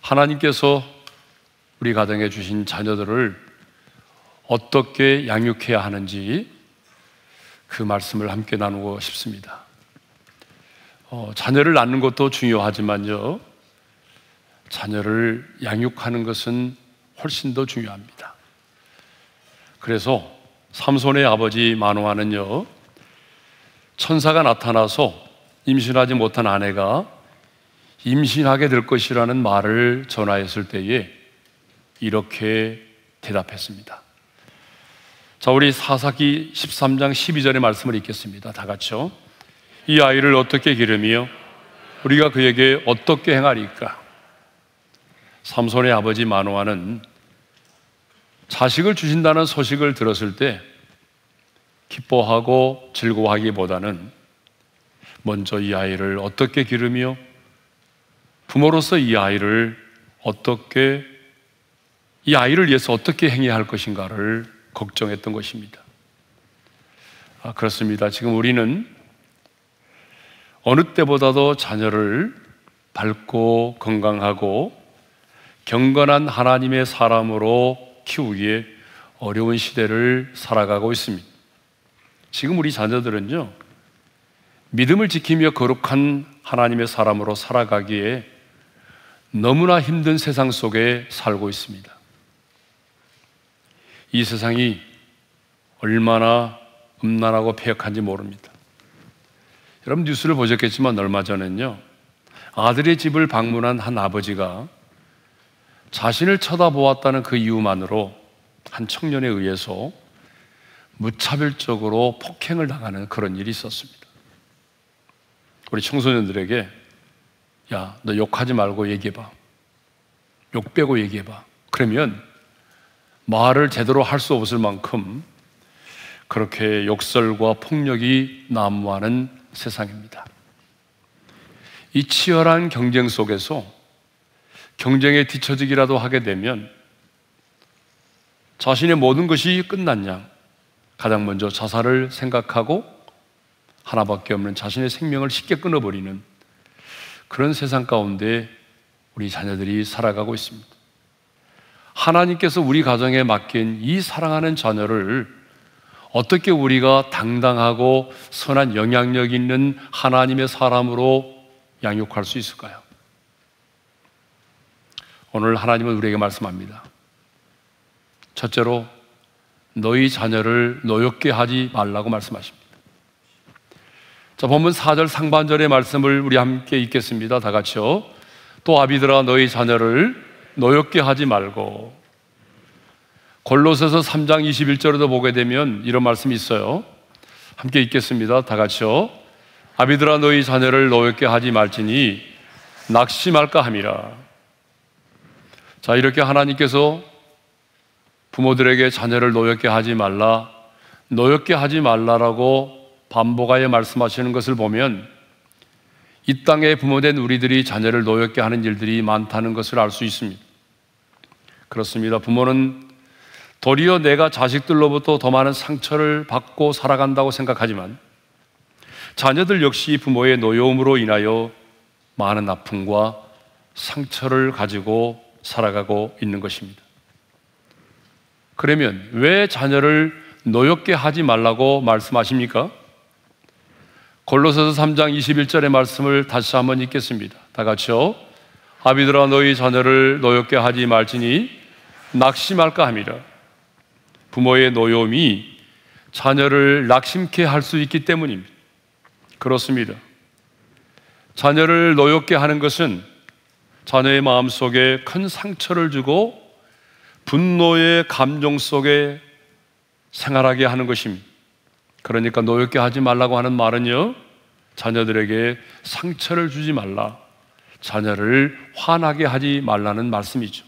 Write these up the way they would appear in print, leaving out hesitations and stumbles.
하나님께서 우리 가정에 주신 자녀들을 어떻게 양육해야 하는지 그 말씀을 함께 나누고 싶습니다. 자녀를 낳는 것도 중요하지만요, 자녀를 양육하는 것은 훨씬 더 중요합니다. 그래서 삼손의 아버지 마노아는요, 천사가 나타나서 임신하지 못한 아내가 임신하게 될 것이라는 말을 전하였을 때에 이렇게 대답했습니다. 자, 우리 사사기 13장 12절의 말씀을 읽겠습니다. 다 같이요. 이 아이를 어떻게 기르며 우리가 그에게 어떻게 행하리까? 삼손의 아버지 마노아는 자식을 주신다는 소식을 들었을 때 기뻐하고 즐거워하기보다는 먼저 이 아이를 어떻게 기르며 부모로서 이 아이를 위해서 어떻게 행해야 할 것인가를 걱정했던 것입니다. 그렇습니다. 지금 우리는 어느 때보다도 자녀를 밝고 건강하고 경건한 하나님의 사람으로 키우기에 어려운 시대를 살아가고 있습니다. 지금 우리 자녀들은요, 믿음을 지키며 거룩한 하나님의 사람으로 살아가기에 너무나 힘든 세상 속에 살고 있습니다. 이 세상이 얼마나 음란하고 폐역한지 모릅니다. 여러분 뉴스를 보셨겠지만 얼마 전엔요, 아들의 집을 방문한 한 아버지가 자신을 쳐다보았다는 그 이유만으로 한 청년에 의해서 무차별적으로 폭행을 당하는 그런 일이 있었습니다. 우리 청소년들에게 야, 너 욕하지 말고 얘기해봐. 욕 빼고 얘기해봐. 그러면 말을 제대로 할 수 없을 만큼 그렇게 욕설과 폭력이 난무하는 세상입니다. 이 치열한 경쟁 속에서 경쟁에 뒤처지기라도 하게 되면 자신의 모든 것이 끝난 양 가장 먼저 자살을 생각하고 하나밖에 없는 자신의 생명을 쉽게 끊어버리는 그런 세상 가운데 우리 자녀들이 살아가고 있습니다. 하나님께서 우리 가정에 맡긴 이 사랑하는 자녀를 어떻게 우리가 당당하고 선한 영향력 있는 하나님의 사람으로 양육할 수 있을까요? 오늘 하나님은 우리에게 말씀합니다. 첫째로 너희 자녀를 노엽게 하지 말라고 말씀하십니다. 자, 본문 4절 상반절의 말씀을 우리 함께 읽겠습니다. 다 같이요. 또 아비들아 너희 자녀를 노엽게 하지 말고. 골로새서 3장 21절에도 보게 되면 이런 말씀이 있어요. 함께 읽겠습니다. 다 같이요. 아비들아 너희 자녀를 노엽게 하지 말지니 낙심할까 함이라. 자, 이렇게 하나님께서 부모들에게 자녀를 노엽게 하지 말라, 노엽게 하지 말라라고 반복하여 말씀하시는 것을 보면 이 땅에 부모된 우리들이 자녀를 노엽게 하는 일들이 많다는 것을 알 수 있습니다. 그렇습니다. 부모는 도리어 내가 자식들로부터 더 많은 상처를 받고 살아간다고 생각하지만 자녀들 역시 부모의 노여움으로 인하여 많은 아픔과 상처를 가지고 살아가고 있는 것입니다. 그러면 왜 자녀를 노엽게 하지 말라고 말씀하십니까? 골로새서 3장 21절의 말씀을 다시 한번 읽겠습니다. 다 같이요. 아비들아 너희 자녀를 노엽게 하지 말지니 낙심할까 함이라. 부모의 노여움이 자녀를 낙심케 할 수 있기 때문입니다. 그렇습니다. 자녀를 노엽게 하는 것은 자녀의 마음속에 큰 상처를 주고 분노의 감정 속에 생활하게 하는 것입니다. 그러니까 노엽게 하지 말라고 하는 말은요, 자녀들에게 상처를 주지 말라, 자녀를 화나게 하지 말라는 말씀이죠.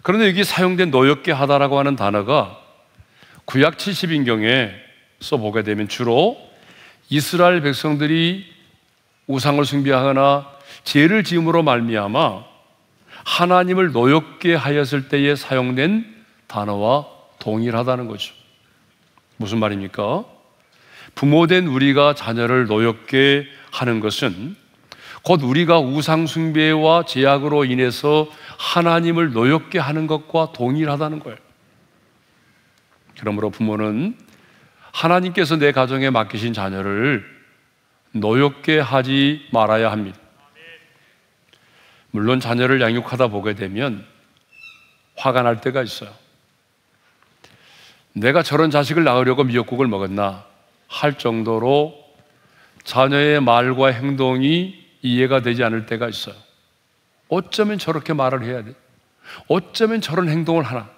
그런데 여기 사용된 노엽게 하다라고 하는 단어가 구약 70인경에 써보게 되면 주로 이스라엘 백성들이 우상을 숭배하거나 죄를 지음으로 말미암아 하나님을 노엽게 하였을 때에 사용된 단어와 동일하다는 거죠. 무슨 말입니까? 부모된 우리가 자녀를 노엽게 하는 것은 곧 우리가 우상숭배와 제약으로 인해서 하나님을 노엽게 하는 것과 동일하다는 거예요. 그러므로 부모는 하나님께서 내 가정에 맡기신 자녀를 노엽게 하지 말아야 합니다. 물론 자녀를 양육하다 보게 되면 화가 날 때가 있어요. 내가 저런 자식을 낳으려고 미역국을 먹었나 할 정도로 자녀의 말과 행동이 이해가 되지 않을 때가 있어요. 어쩌면 저렇게 말을 해야 돼? 어쩌면 저런 행동을 하나?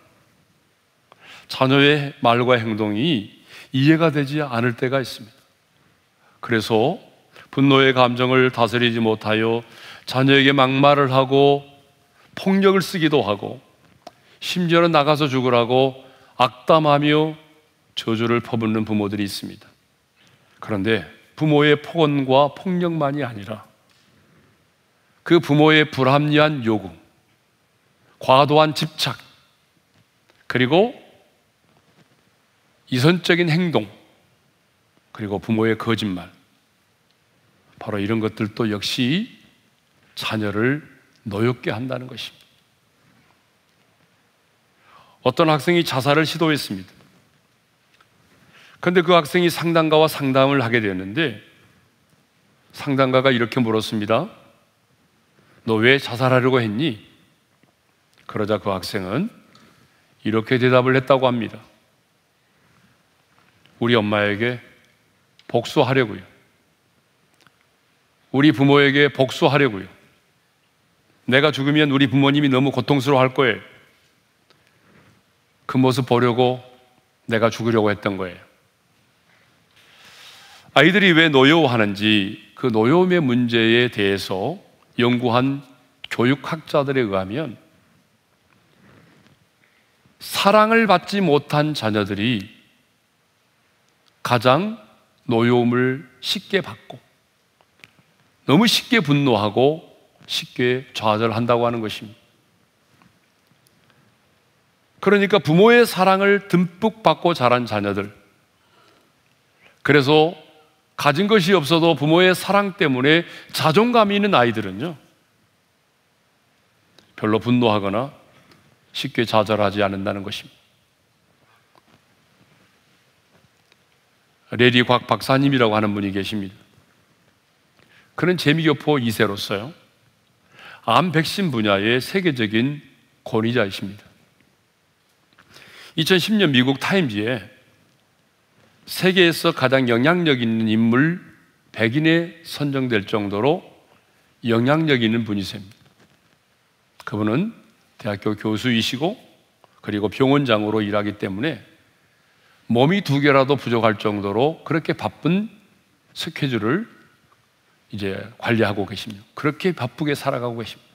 자녀의 말과 행동이 이해가 되지 않을 때가 있습니다. 그래서 분노의 감정을 다스리지 못하여 자녀에게 막말을 하고 폭력을 쓰기도 하고 심지어는 나가서 죽으라고 악담하며 저주를 퍼붓는 부모들이 있습니다. 그런데 부모의 폭언과 폭력만이 아니라 그 부모의 불합리한 요구, 과도한 집착, 그리고 이선적인 행동, 그리고 부모의 거짓말, 바로 이런 것들도 역시 자녀를 노엽게 한다는 것입니다. 어떤 학생이 자살을 시도했습니다. 그런데 그 학생이 상담가와 상담을 하게 되었는데 상담가가 이렇게 물었습니다. 너 왜 자살하려고 했니? 그러자 그 학생은 이렇게 대답을 했다고 합니다. 우리 엄마에게 복수하려고요. 우리 부모에게 복수하려고요. 내가 죽으면 우리 부모님이 너무 고통스러워할 거예요. 그 모습 보려고 내가 죽으려고 했던 거예요. 아이들이 왜 노여워하는지 그 노여움의 문제에 대해서 연구한 교육학자들에 의하면 사랑을 받지 못한 자녀들이 가장 노여움을 쉽게 받고 너무 쉽게 분노하고 쉽게 좌절한다고 하는 것입니다. 그러니까 부모의 사랑을 듬뿍 받고 자란 자녀들, 그래서 가진 것이 없어도 부모의 사랑 때문에 자존감이 있는 아이들은요, 별로 분노하거나 쉽게 좌절하지 않는다는 것입니다. 레리 곽 박사님이라고 하는 분이 계십니다. 그는 재미교포 2세로서요 암 백신 분야의 세계적인 권위자이십니다. 2010년 미국 타임지에 세계에서 가장 영향력 있는 인물 100인에 선정될 정도로 영향력 있는 분이십니다. 그분은 대학교 교수이시고 그리고 병원장으로 일하기 때문에 몸이 2개라도 부족할 정도로 그렇게 바쁜 스케줄을 이제 관리하고 계십니다. 그렇게 바쁘게 살아가고 계십니다.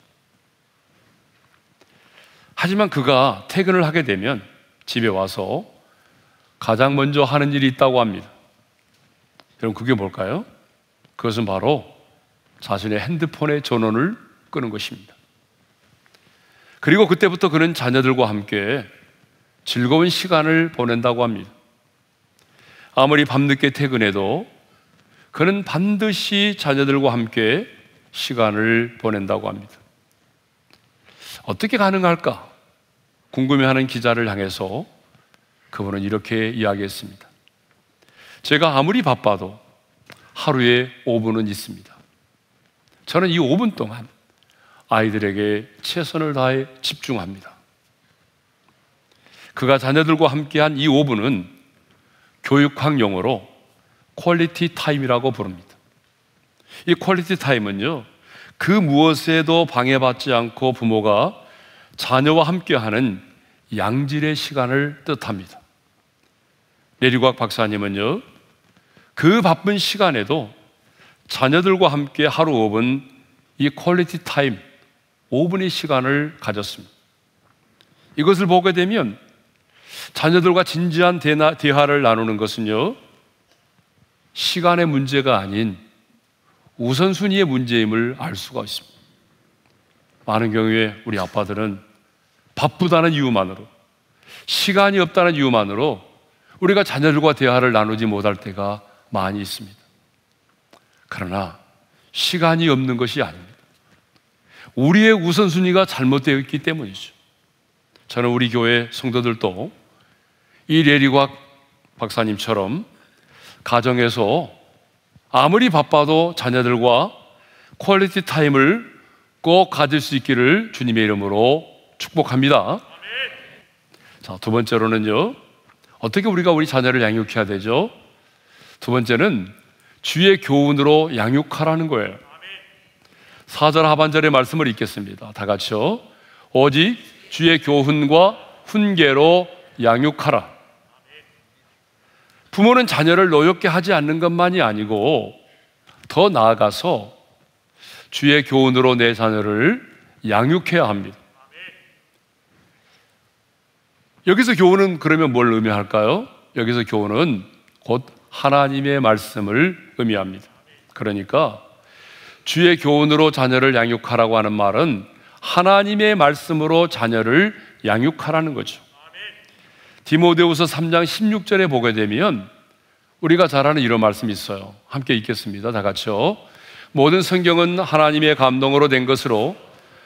하지만 그가 퇴근을 하게 되면 집에 와서 가장 먼저 하는 일이 있다고 합니다. 여러분, 그게 뭘까요? 그것은 바로 자신의 핸드폰의 전원을 끄는 것입니다. 그리고 그때부터 그는 자녀들과 함께 즐거운 시간을 보낸다고 합니다. 아무리 밤늦게 퇴근해도 그는 반드시 자녀들과 함께 시간을 보낸다고 합니다. 어떻게 가능할까? 궁금해하는 기자를 향해서 그분은 이렇게 이야기했습니다. 제가 아무리 바빠도 하루에 5분은 있습니다. 저는 이 5분 동안 아이들에게 최선을 다해 집중합니다. 그가 자녀들과 함께한 이 5분은 교육학 용어로 퀄리티 타임이라고 부릅니다. 이 퀄리티 타임은요, 그 무엇에도 방해받지 않고 부모가 자녀와 함께하는 양질의 시간을 뜻합니다. 레리곽 박사님은요, 그 바쁜 시간에도 자녀들과 함께 하루 5분 이 퀄리티 타임 5분의 시간을 가졌습니다. 이것을 보게 되면 자녀들과 진지한 대화를 나누는 것은요, 시간의 문제가 아닌 우선순위의 문제임을 알 수가 있습니다. 많은 경우에 우리 아빠들은 바쁘다는 이유만으로, 시간이 없다는 이유만으로 우리가 자녀들과 대화를 나누지 못할 때가 많이 있습니다. 그러나 시간이 없는 것이 아닙니다. 우리의 우선순위가 잘못되어 있기 때문이죠. 저는 우리 교회 성도들도 이 레리곽 박사님처럼 가정에서 아무리 바빠도 자녀들과 퀄리티 타임을 꼭 가질 수 있기를 주님의 이름으로 축복합니다. 자, 두 번째로는요, 어떻게 우리가 우리 자녀를 양육해야 되죠? 두 번째는 주의 교훈으로 양육하라는 거예요. 4절 하반절의 말씀을 읽겠습니다. 다 같이요. 오직 주의 교훈과 훈계로 양육하라. 부모는 자녀를 노엽게 하지 않는 것만이 아니고 더 나아가서 주의 교훈으로 내 자녀를 양육해야 합니다. 여기서 교훈은 그러면 뭘 의미할까요? 여기서 교훈은 곧 하나님의 말씀을 의미합니다. 그러니까 주의 교훈으로 자녀를 양육하라고 하는 말은 하나님의 말씀으로 자녀를 양육하라는 거죠. 디모데후서 3장 16절에 보게 되면 우리가 잘 아는 이런 말씀이 있어요. 함께 읽겠습니다. 다 같이요. 모든 성경은 하나님의 감동으로 된 것으로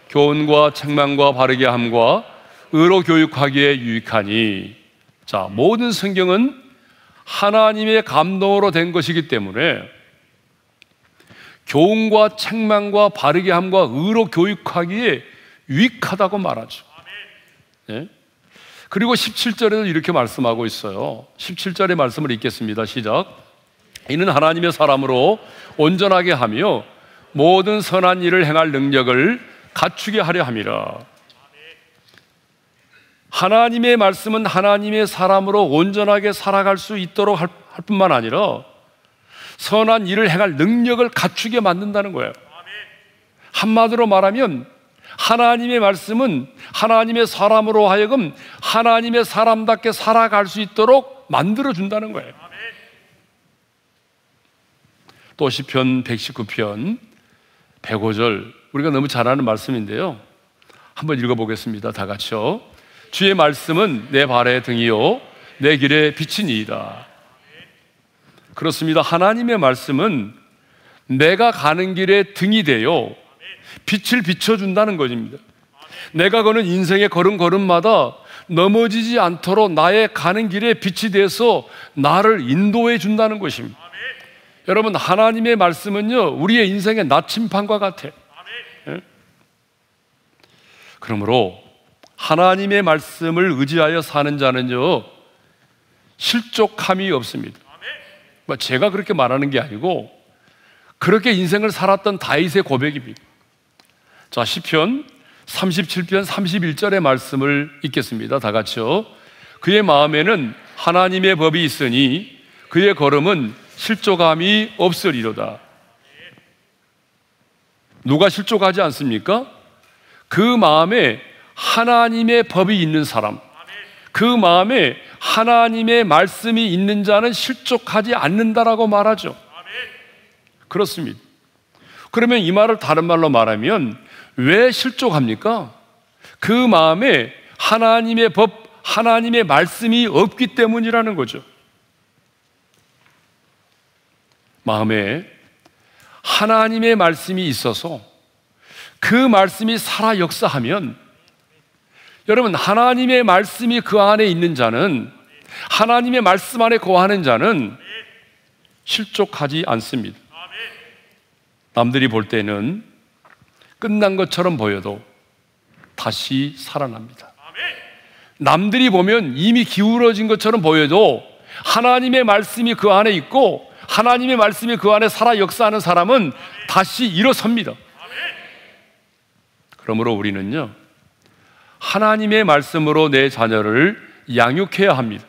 교훈과 책망과 바르게 함과 의로 교육하기에 유익하니. 자, 모든 성경은 하나님의 감동으로 된 것이기 때문에 교훈과 책망과 바르게 함과 의로 교육하기에 유익하다고 말하죠. 네? 그리고 17절에도 이렇게 말씀하고 있어요. 17절의 말씀을 읽겠습니다. 시작. 이는 하나님의 사람으로 온전하게 하며 모든 선한 일을 행할 능력을 갖추게 하려 함이라. 하나님의 말씀은 하나님의 사람으로 온전하게 살아갈 수 있도록 할 뿐만 아니라 선한 일을 행할 능력을 갖추게 만든다는 거예요. 한마디로 말하면 하나님의 말씀은 하나님의 사람으로 하여금 하나님의 사람답게 살아갈 수 있도록 만들어준다는 거예요. 또 시편 119편 105절, 우리가 너무 잘 아는 말씀인데요, 한번 읽어보겠습니다. 다 같이요. 주의 말씀은 내 발의 등이요 내 길의 빛이니이다. 그렇습니다. 하나님의 말씀은 내가 가는 길에 등이 되어 빛을 비춰준다는 것입니다. 내가 거는 인생의 걸음걸음마다 넘어지지 않도록 나의 가는 길에 빛이 돼서 나를 인도해 준다는 것입니다. 여러분, 하나님의 말씀은요, 우리의 인생의 나침판과 같아요. 그러므로 하나님의 말씀을 의지하여 사는 자는요, 실족함이 없습니다. 제가 그렇게 말하는 게 아니고 그렇게 인생을 살았던 다윗의 고백입니다. 자, 시편 37편 31절의 말씀을 읽겠습니다. 다 같이요. 그의 마음에는 하나님의 법이 있으니 그의 걸음은 실족함이 없으리로다. 누가 실족하지 않습니까? 그 마음에 하나님의 법이 있는 사람, 그 마음에 하나님의 말씀이 있는 자는 실족하지 않는다라고 말하죠. 그렇습니다. 그러면 이 말을 다른 말로 말하면 왜 실족합니까? 그 마음에 하나님의 법, 하나님의 말씀이 없기 때문이라는 거죠. 마음에 하나님의 말씀이 있어서 그 말씀이 살아 역사하면, 여러분, 하나님의 말씀이 그 안에 있는 자는, 하나님의 말씀 안에 거하는 자는 실족하지 않습니다. 남들이 볼 때는 끝난 것처럼 보여도 다시 살아납니다. 남들이 보면 이미 기울어진 것처럼 보여도 하나님의 말씀이 그 안에 있고 하나님의 말씀이 그 안에 살아 역사하는 사람은 다시 일어섭니다. 그러므로 우리는요, 하나님의 말씀으로 내 자녀를 양육해야 합니다.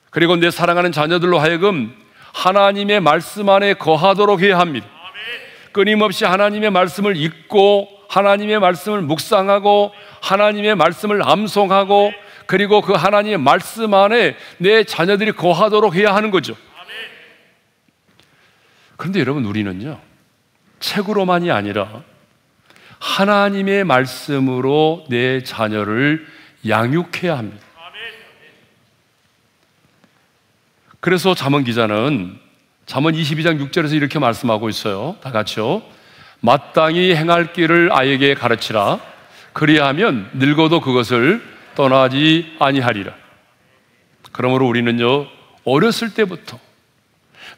그리고 내 사랑하는 자녀들로 하여금 하나님의 말씀 안에 거하도록 해야 합니다. 끊임없이 하나님의 말씀을 읽고 하나님의 말씀을 묵상하고 하나님의 말씀을 암송하고 그리고 그 하나님의 말씀 안에 내 자녀들이 거하도록 해야 하는 거죠. 그런데 여러분, 우리는요, 책으로만이 아니라 하나님의 말씀으로 내 자녀를 양육해야 합니다. 그래서 잠언 기자는 잠언 22장 6절에서 이렇게 말씀하고 있어요. 다 같이요. 마땅히 행할 길을 아이에게 가르치라. 그리하면 늙어도 그것을 떠나지 아니하리라. 그러므로 우리는요, 어렸을 때부터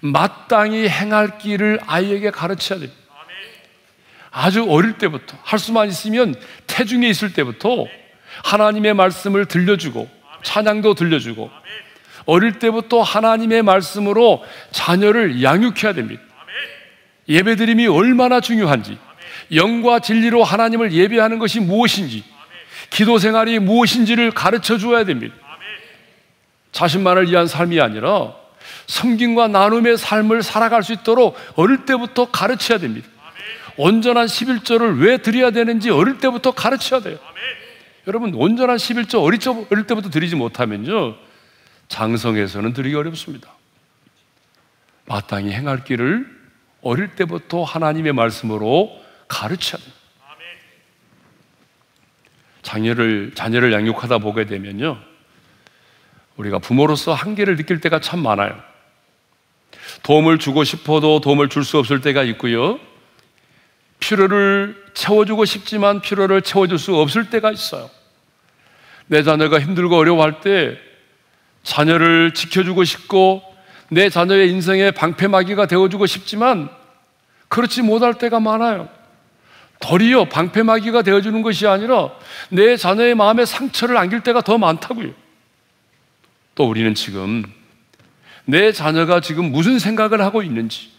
마땅히 행할 길을 아이에게 가르쳐야 됩니다. 아주 어릴 때부터, 할 수만 있으면 태중에 있을 때부터 하나님의 말씀을 들려주고 찬양도 들려주고 어릴 때부터 하나님의 말씀으로 자녀를 양육해야 됩니다. 예배드림이 얼마나 중요한지, 영과 진리로 하나님을 예배하는 것이 무엇인지, 기도 생활이 무엇인지를 가르쳐 주어야 됩니다. 자신만을 위한 삶이 아니라 섬김과 나눔의 삶을 살아갈 수 있도록 어릴 때부터 가르쳐야 됩니다. 온전한 11조를 왜 드려야 되는지 어릴 때부터 가르쳐야 돼요. 여러분, 온전한 11조 어릴 때부터 드리지 못하면요, 장성에서는 드리기 어렵습니다. 마땅히 행할 길을 어릴 때부터 하나님의 말씀으로 가르쳐야 됩니다. 자녀를 양육하다 보게 되면요, 우리가 부모로서 한계를 느낄 때가 참 많아요. 도움을 주고 싶어도 도움을 줄 수 없을 때가 있고요, 필요를 채워주고 싶지만 필요를 채워줄 수 없을 때가 있어요. 내 자녀가 힘들고 어려워할 때 자녀를 지켜주고 싶고 내 자녀의 인생의 방패막이가 되어주고 싶지만 그렇지 못할 때가 많아요. 도리어 방패막이가 되어주는 것이 아니라 내 자녀의 마음에 상처를 안길 때가 더 많다고요. 또 우리는 지금 내 자녀가 지금 무슨 생각을 하고 있는지,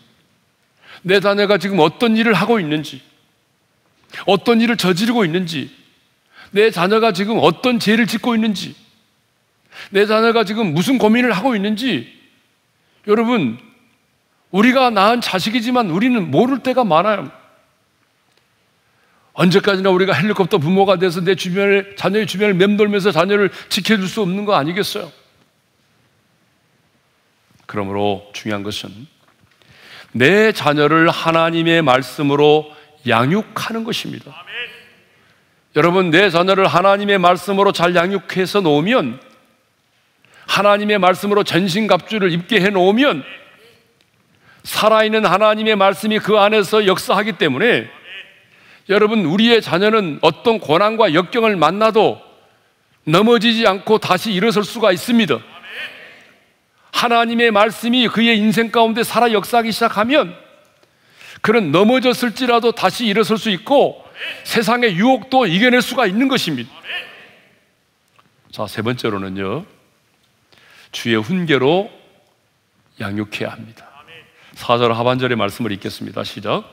내 자녀가 지금 어떤 일을 하고 있는지, 어떤 일을 저지르고 있는지, 내 자녀가 지금 어떤 죄를 짓고 있는지, 내 자녀가 지금 무슨 고민을 하고 있는지, 여러분, 우리가 낳은 자식이지만 우리는 모를 때가 많아요. 언제까지나 우리가 헬리콥터 부모가 돼서 내 주변을, 자녀의 주변을 맴돌면서 자녀를 지켜줄 수 없는 거 아니겠어요? 그러므로 중요한 것은 내 자녀를 하나님의 말씀으로 양육하는 것입니다. 여러분, 내 자녀를 하나님의 말씀으로 잘 양육해서 놓으면, 하나님의 말씀으로 전신갑주를 입게 해놓으면 살아있는 하나님의 말씀이 그 안에서 역사하기 때문에 여러분, 우리의 자녀는 어떤 고난과 역경을 만나도 넘어지지 않고 다시 일어설 수가 있습니다. 하나님의 말씀이 그의 인생 가운데 살아 역사하기 시작하면 그는 넘어졌을지라도 다시 일어설 수 있고 세상의 유혹도 이겨낼 수가 있는 것입니다. 자, 세 번째로는요, 주의 훈계로 양육해야 합니다. 4절 하반절의 말씀을 읽겠습니다. 시작.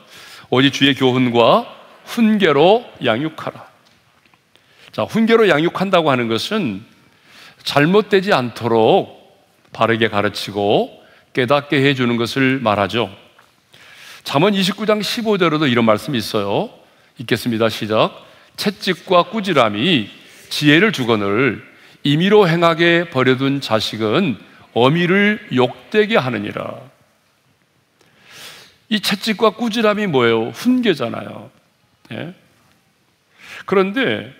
오직 주의 교훈과 훈계로 양육하라. 자, 훈계로 양육한다고 하는 것은 잘못되지 않도록 바르게 가르치고 깨닫게 해주는 것을 말하죠. 잠언 29장 15절에도 이런 말씀이 있어요. 읽겠습니다. 시작. 채찍과 꾸지람이 지혜를 주거늘 임의로 행하게 버려둔 자식은 어미를 욕되게 하느니라. 이 채찍과 꾸지람이 뭐예요? 훈계잖아요. 예? 그런데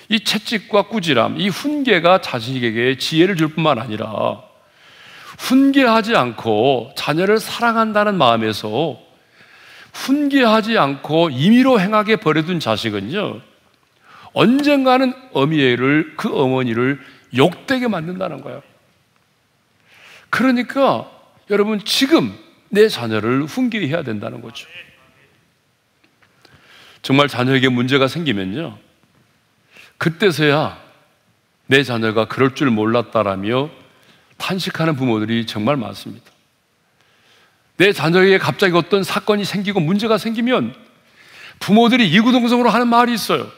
이 채찍과 꾸지람, 이 훈계가 자식에게 지혜를 줄 뿐만 아니라 훈계하지 않고 자녀를 사랑한다는 마음에서 훈계하지 않고 임의로 행하게 버려둔 자식은요, 언젠가는 그 어머니를 욕되게 만든다는 거예요. 그러니까 여러분, 지금 내 자녀를 훈계해야 된다는 거죠. 정말 자녀에게 문제가 생기면요, 그때서야 내 자녀가 그럴 줄 몰랐다라며 탄식하는 부모들이 정말 많습니다. 내 자녀에게 갑자기 어떤 사건이 생기고 문제가 생기면 부모들이 이구동성으로 하는 말이 있어요.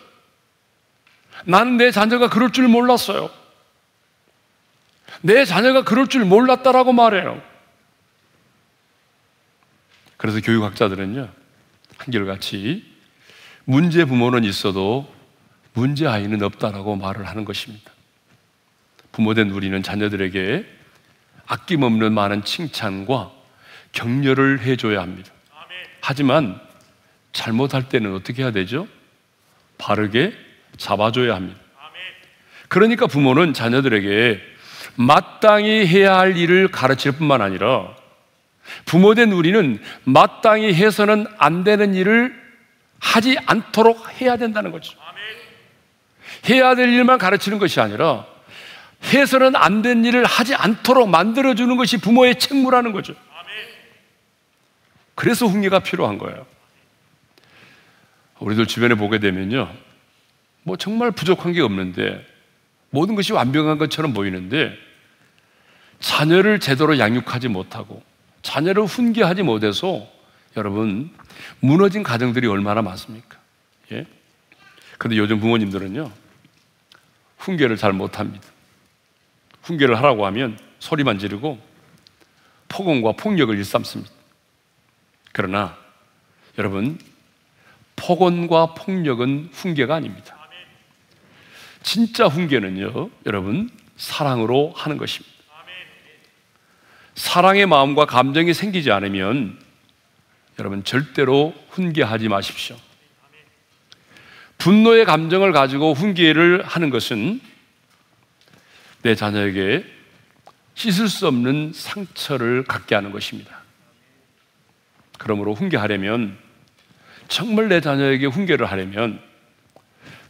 나는 내 자녀가 그럴 줄 몰랐어요. 내 자녀가 그럴 줄 몰랐다라고 말해요. 그래서 교육학자들은요, 한결같이 문제 부모는 있어도 문제 아이는 없다라고 말을 하는 것입니다. 부모된 우리는 자녀들에게 아낌없는 많은 칭찬과 격려를 해줘야 합니다. 하지만 잘못할 때는 어떻게 해야 되죠? 바르게 잡아줘야 합니다. 그러니까 부모는 자녀들에게 마땅히 해야 할 일을 가르칠 뿐만 아니라 부모된 우리는 마땅히 해서는 안 되는 일을 하지 않도록 해야 된다는 거죠. 해야 될 일만 가르치는 것이 아니라 해서는 안 된 일을 하지 않도록 만들어주는 것이 부모의 책무라는 거죠. 그래서 훈계가 필요한 거예요. 우리들 주변에 보게 되면요, 뭐 정말 부족한 게 없는데 모든 것이 완벽한 것처럼 보이는데 자녀를 제대로 양육하지 못하고 자녀를 훈계하지 못해서 여러분 무너진 가정들이 얼마나 많습니까? 예? 근데 요즘 부모님들은요, 훈계를 잘 못합니다. 훈계를 하라고 하면 소리만 지르고 폭언과 폭력을 일삼습니다. 그러나 여러분, 폭언과 폭력은 훈계가 아닙니다. 진짜 훈계는요, 여러분, 사랑으로 하는 것입니다. 사랑의 마음과 감정이 생기지 않으면 여러분 절대로 훈계하지 마십시오. 분노의 감정을 가지고 훈계를 하는 것은 내 자녀에게 씻을 수 없는 상처를 갖게 하는 것입니다. 그러므로 훈계하려면, 정말 내 자녀에게 훈계를 하려면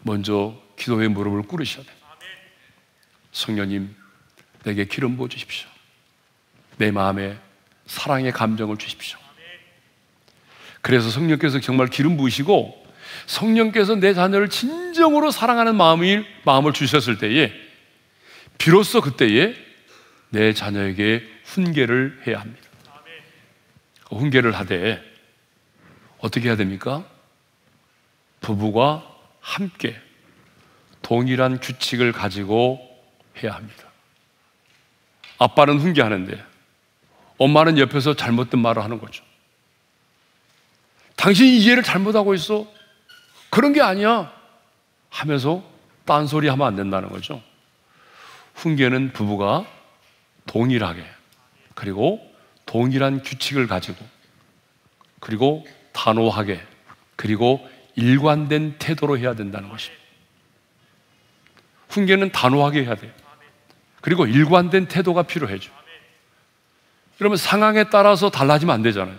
먼저 기도의 무릎을 꿇으셔야 돼요. 성령님, 내게 기름 부어 주십시오. 내 마음에 사랑의 감정을 주십시오. 그래서 성령께서 정말 기름 부으시고 성령께서 내 자녀를 진정으로 사랑하는 마음을 주셨을 때에 비로소 그때에 내 자녀에게 훈계를 해야 합니다. 훈계를 하되 어떻게 해야 됩니까? 부부가 함께 동일한 규칙을 가지고 해야 합니다. 아빠는 훈계하는데 엄마는 옆에서 잘못된 말을 하는 거죠. 당신이 이해를 잘못하고 있어. 그런 게 아니야 하면서 딴소리 하면 안 된다는 거죠. 훈계는 부부가 동일하게, 그리고 동일한 규칙을 가지고, 그리고 단호하게, 그리고 일관된 태도로 해야 된다는 것입니다. 훈계는 단호하게 해야 돼요. 그리고 일관된 태도가 필요해죠. 여러분, 상황에 따라서 달라지면 안 되잖아요.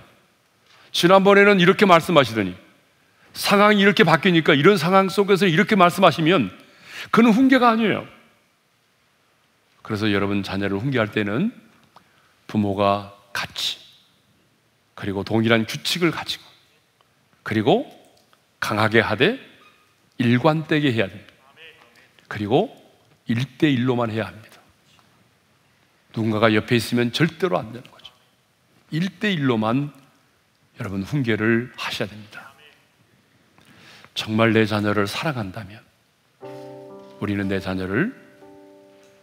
지난번에는 이렇게 말씀하시더니 상황이 이렇게 바뀌니까 이런 상황 속에서 이렇게 말씀하시면 그는 훈계가 아니에요. 그래서 여러분, 자녀를 훈계할 때는 부모가 같이, 그리고 동일한 규칙을 가지고, 그리고 강하게 하되 일관되게 해야 됩니다. 그리고 1대1로만 해야 합니다. 누군가가 옆에 있으면 절대로 안 되는 거죠. 1대1로만 여러분 훈계를 하셔야 됩니다. 정말 내 자녀를 사랑한다면 우리는 내 자녀를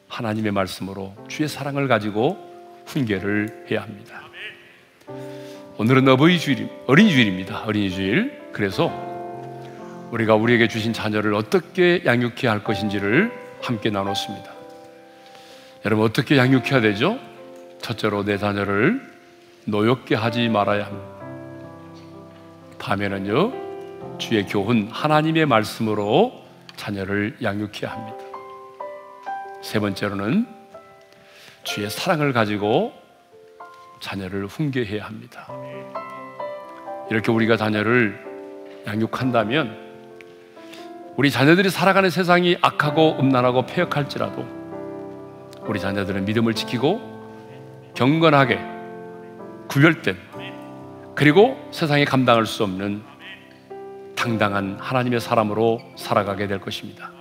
하나님의 말씀으로 주의 사랑을 가지고 훈계를 해야 합니다. 오늘은 어린이주일입니다. 어린이주일. 그래서 우리가 우리에게 주신 자녀를 어떻게 양육해야 할 것인지를 함께 나눴습니다. 여러분, 어떻게 양육해야 되죠? 첫째로 내 자녀를 노엽게 하지 말아야 합니다. 밤에는요, 주의 교훈, 하나님의 말씀으로 자녀를 양육해야 합니다. 세 번째로는 주의 사랑을 가지고 자녀를 훈계해야 합니다. 이렇게 우리가 자녀를 양육한다면 우리 자녀들이 살아가는 세상이 악하고 음란하고 패역할지라도 우리 자녀들은 믿음을 지키고 경건하게 구별된, 그리고 세상에 감당할 수 없는 당당한 하나님의 사람으로 살아가게 될 것입니다.